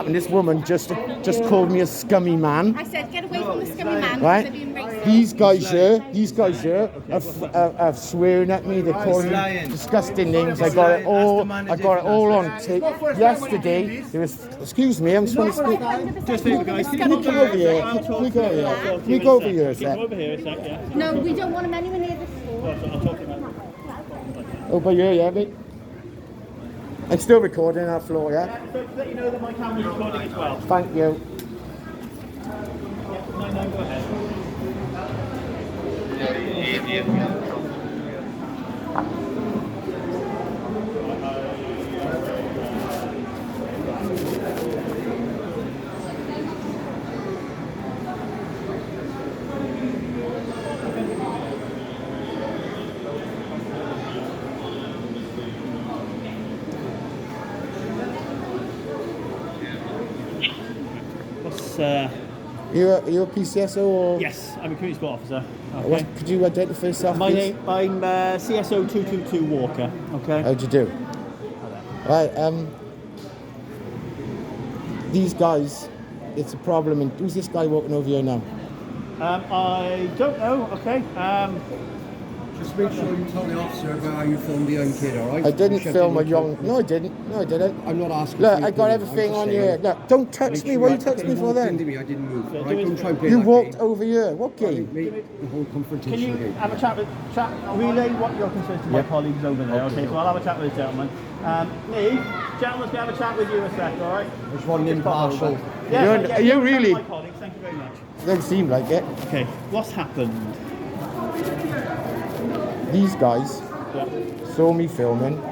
And this woman just called me a scummy man. I said, get away from the scummy man. Right? These guys here are swearing at me. They're calling me disgusting names. I got it all on tape. Yesterday, there was. Excuse me, I'm trying to speak. Just leave it, guys. Can you come over here? Can we go here? Can we go over here a sec? Over here a sec, yeah. No, we don't want him anywhere near the school. I'll talk to him. Over here, yeah, mate. I'm still recording on that floor, yeah? So to let you know that my camera's recording as well. Thank you. No, go ahead. You're a PCSO or? Yes, I'm a community sport officer. Okay. Could you identify yourself? My please? name, I'm CSO 222 Walker. Okay. How'd you do? Right. These guys, it's a problem. And who's this guy walking over here now? I don't know. Okay. Just make sure you tell the officer about how you filmed the young kid, alright? I didn't film a young. No, I didn't. I'm not asking. Look, I got everything on here. Look, don't touch me. What are you touching me for then? I didn't move. Right? Don't try and play You that walked game. over here. What game? The whole Can confrontation you game. have a chat relay what your concerns to my colleagues over there? Okay, so I'll have a chat with this gentleman. Lee, gentlemen, can I have a chat with you a sec, all right? There's one impartial. Are you really? My colleagues, thank you very much. Doesn't seem like it. Okay, what's happened? These guys Yeah. saw me filming.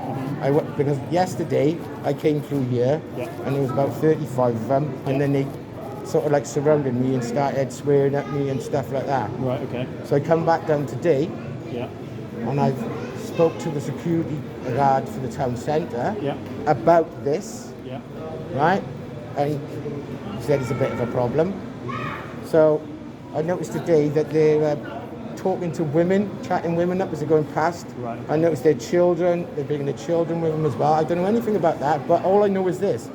Because yesterday I came through here and there was about 35 of them, and then they sort of like surrounded me and started swearing at me and stuff like that. Right, okay. So I come back down today Yeah. and I spoke to the security guard for the town centre Yeah. about this, Yeah. right? And he said it's a bit of a problem. So I noticed today that they're talking to women, chatting women up as they're going past. Right. I noticed their children, they're bringing their children with them as well. I don't know anything about that, but all I know is this.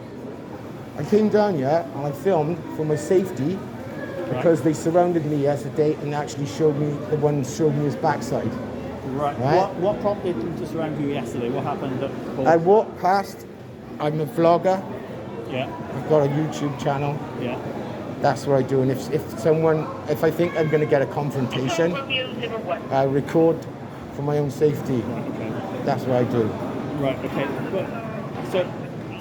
I came down here and I filmed for my safety because they surrounded me yesterday and actually showed me, the one showed me his backside. Right. Right. What prompted them to surround you yesterday? What happened at the I walked past, I'm a vlogger, Yeah. I've got a YouTube channel. Yeah. That's what I do, and if I think I'm going to get a confrontation, I record for my own safety. Okay. That's what I do. Right, okay. But, so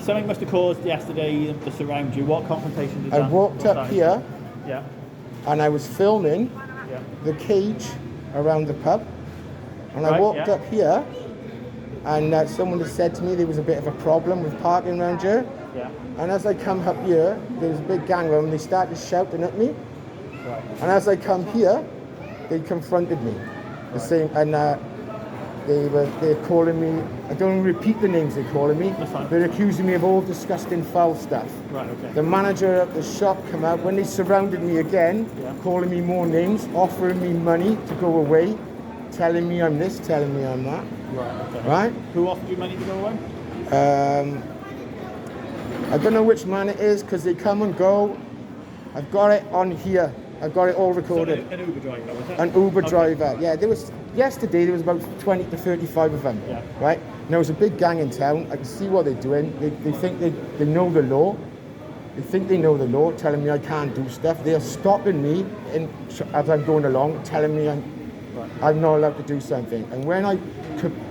something must have caused yesterday to surround you. What confrontation did I that? walked what's up that? here Yeah. and I was filming Yeah. the cage around the pub, and I Right, walked yeah. up here and someone had said to me there was a bit of a problem with parking around here. Yeah. And as I come up here, there was a big gang of them, they started shouting at me. Right. And as I come here, they confronted me. The same, and they're calling me, I don't want to repeat the names they're calling me, That's fine. they're accusing me of all disgusting foul stuff. Right, okay. The manager at the shop came out, when they surrounded me again, Yeah. calling me more names, offering me money to go away, telling me I'm this, telling me I'm that, Right, okay. right? Who offered you money to go away? I don't know which man it is because they come and go. I've got it on here. I've got it all recorded. An Uber driver, was it? An Uber Okay. driver. Yeah, yesterday there was about 20 to 35 of them. Yeah. Right? And there was a big gang in town. I can see what they're doing. They think they know the law. They think they know the law, telling me I can't do stuff. They are stopping me as I'm going along, telling me I'm not allowed to do something. And when I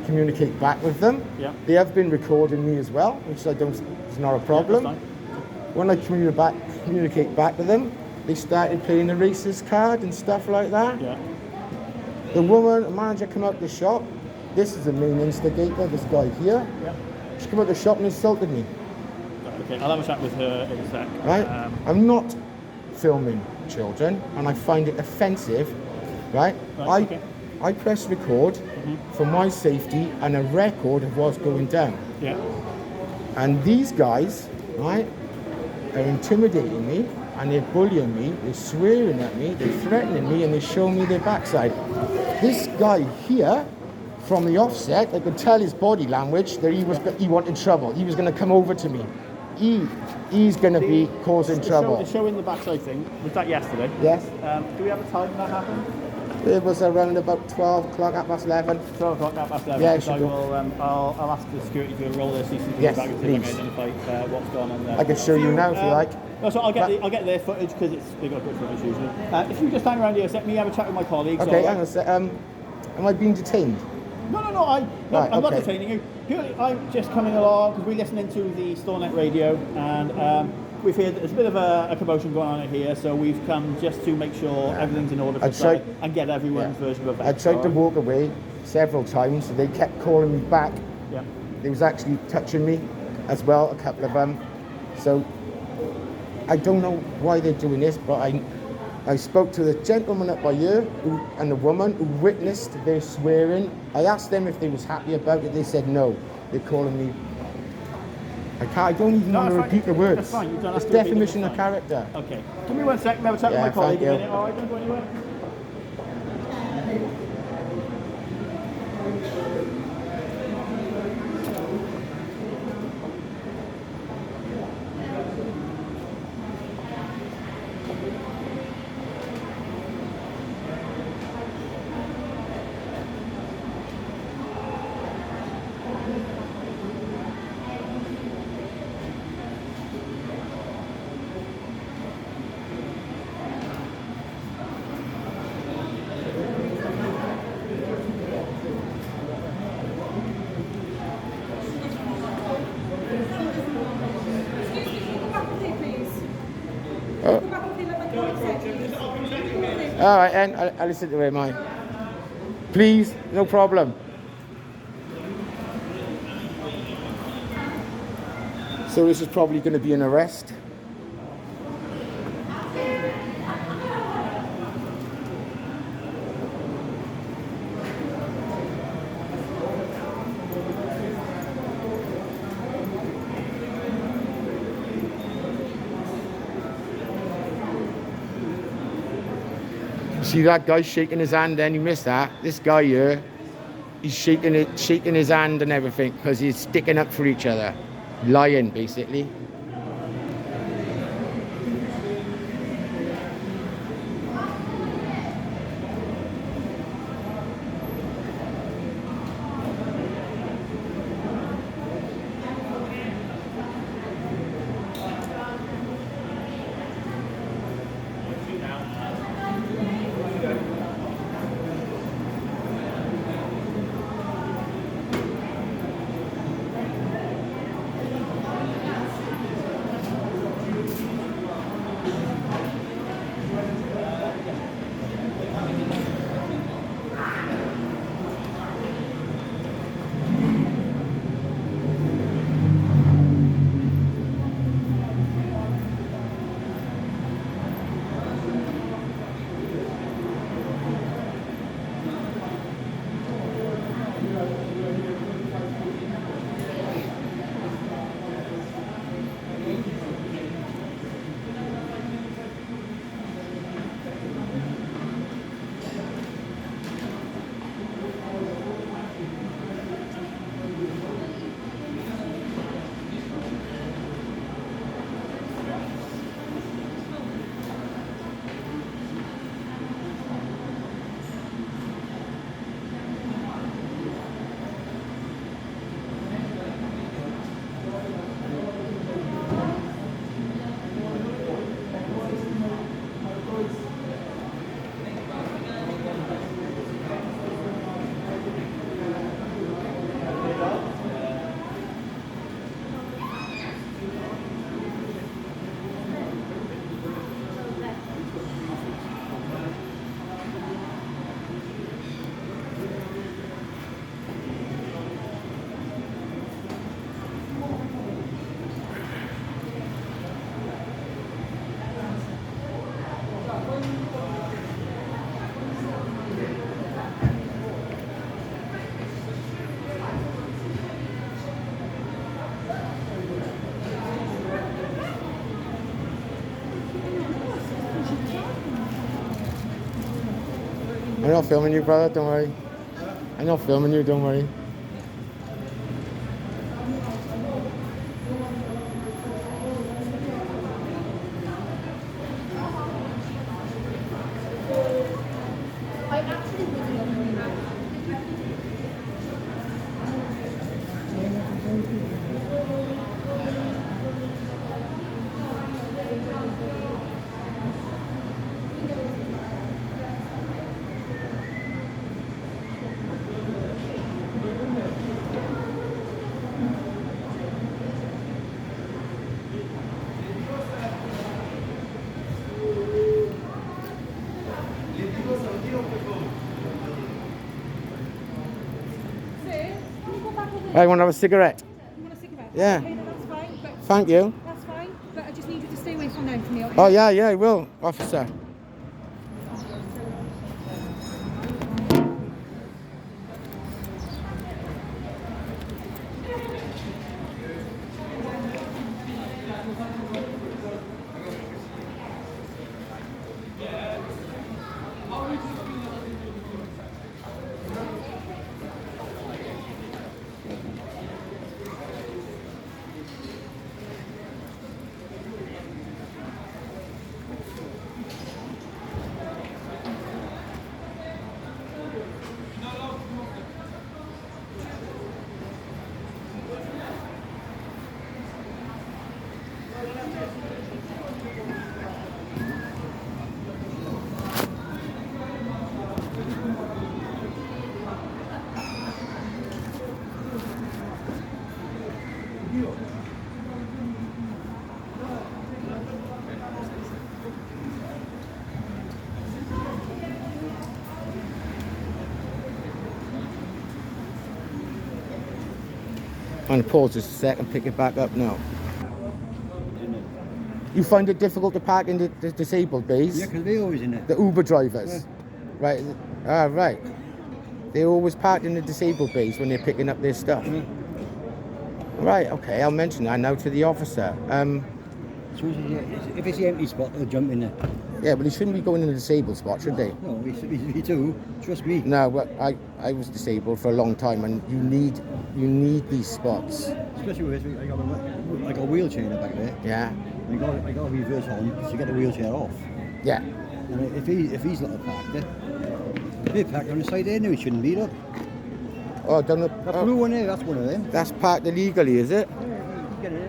communicate back with them, Yeah. they have been recording me as well, which I don't. It's not a problem. That's When I communicate back with them, they started playing the racist card and stuff like that. Yeah. The manager came out the shop. This is the main instigator, this guy here. Yeah. She came out the shop and insulted me. Right, okay. I'll have a chat with her in a sec. Right? I'm not filming children, and I find it offensive. Right? Right, okay. I press record for my safety and a record of what's going down. Yeah. And these guys, right, are intimidating me and they're bullying me, they're swearing at me, they're threatening me, and they're showing me their backside. This guy here, from the offset, I could tell his body language that he wanted trouble. He was going to come over to me. he's going to be causing trouble. The show in the backside thing, was that yesterday? Yes. Do we have a time that happened? It was around about 12 o'clock, at past 11. 12 o'clock, half past 11. Yeah, it because should I go. will, I'll ask the security to roll their CCTV Yes, back and see if I please. can identify what's going on there. I can show you now if you like. No, so I'll get their footage because they got good footage usually. If you just hang around here, let me have a chat with my colleagues. Okay, or, hang on a sec. Am I being detained? No, Right, I'm not okay. detaining you. Purely, I'm just coming along because we're listening to the Stornet radio and we've heard that there's a bit of a commotion going on here, so we've come just to make sure everything's in order for Friday and get everyone's version of I events. tried to walk away several times, so they kept calling me back. Yeah. They was actually touching me as well, a couple of them. So I don't know why they're doing this, but I spoke to the gentleman up by here and the woman who witnessed their swearing. I asked them if they was happy about it. They said no. They're calling me. I don't even want to repeat the words. That's fine. You don't have It's to repeat them, definition that's of fine. character. Okay. Give me 1 second. Have a chat with my Yeah, colleague thank a you. minute. All right, don't go anywhere. All right, and I'll listen to it, mine. Please, no problem. So this is probably going to be an arrest. See that guy shaking his hand then? You missed that. This guy here, he's shaking his hand and everything because he's sticking up for each other. Lying, basically. I'm not filming you, brother, don't worry. I'm not filming you, don't worry. I want to have a cigarette. You want a cigarette? Yeah. Okay, no, that's fine. But Thank you. that's fine. But I just need you to stay away from them for me, okay? Oh, yeah, I will, officer. I'm going to pause just a sec and pick it back up now. You find it difficult to park in the disabled bays? Yeah, because they're always in it. The Uber drivers? Right. Right. They're always parked in the disabled bays when they're picking up their stuff? Right, okay, I'll mention that now to the officer. So if it's the empty spot, they'll jump in there. Yeah, but he shouldn't be going in the disabled spot, should they? No, he do. Trust me. No, well, I was disabled for a long time, and you need these spots. Especially with I got a wheelchair in the back there. Yeah. I got a reverse on to get the wheelchair off. Yeah. And if he's not parked there, they're parked on the side there. No, he shouldn't be. Look. Oh, done the. That blue one there, that's one of them. That's parked illegally, is it? Get it.